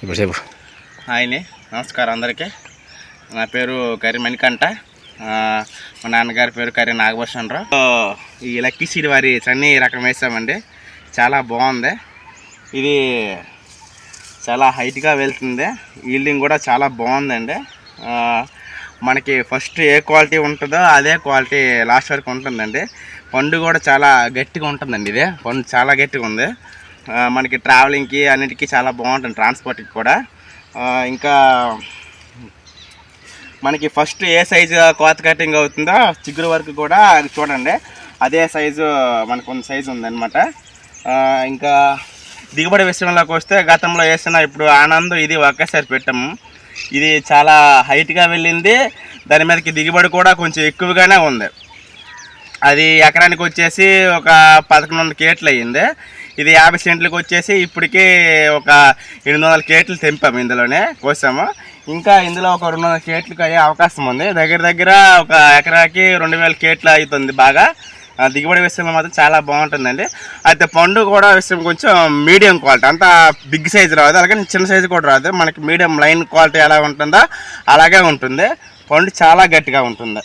ఇప్పుడు చెప్పు. హాయ్ని, నమస్కారం అందరికీ. నా పేరు కర్రీ మణికంఠ, మా నాన్నగారి పేరు కర్రీ నాగభూషణరావు. ఈ లక్కీ సీడ్ వారి సన్నీ రకం వేసామండి. చాలా బాగుంది. ఇది చాలా హైట్గా వెళ్తుంది. ఈల్డింగ్ కూడా చాలా బాగుందండి. మనకి ఫస్ట్ ఏ క్వాలిటీ ఉంటుందో అదే క్వాలిటీ లాస్ట్ వరకు ఉంటుందండి. పండు కూడా చాలా గట్టిగా ఉంటుందండి. ఇదే పండు చాలా గట్టిగా ఉంది. మనకి ట్రావెలింగ్కి అన్నిటికీ చాలా బాగుంటుంది, ట్రాన్స్పోర్ట్కి కూడా. ఇంకా మనకి ఫస్ట్ ఏ సైజు కోత కటింగ్ అవుతుందో చిగురు వరకు కూడా అది చూడండి, అదే సైజు మనకు కొంత సైజు ఉందన్నమాట. ఇంకా దిగుబడి విషయంలోకి వస్తే గతంలో వేసిన ఇప్పుడు ఆనంద్ ఇది ఒకేసారి పెట్టాము. ఇది చాలా హైట్గా వెళ్ళింది. దాని మీదకి దిగుబడి కూడా కొంచెం ఎక్కువగానే ఉంది. అది ఎకరానికి వచ్చేసి ఒక 1100 కేట్లు అయ్యింది. ఇది 50 సెంట్లకు వచ్చేసి ఇప్పటికీ ఒక 800 కేట్లు తెంపాము, ఇందులోనే కోసాము. ఇంకా ఇందులో ఒక 200 కేట్లకు అయ్యే అవకాశం ఉంది. దగ్గర దగ్గర ఒక ఎకరాకి 2000 కేట్లు అవుతుంది. బాగా దిగుబడి విషయంలో మాత్రం చాలా బాగుంటుందండి. అయితే పండు కూడా విషయం కొంచెం మీడియం క్వాలిటీ, అంత బిగ్ సైజు రాదు, అలాగే చిన్న సైజు కూడా రాదు. మనకి మీడియం లైన్ క్వాలిటీ ఎలా ఉంటుందో అలాగే ఉంటుంది. పండు చాలా గట్టిగా ఉంటుంది.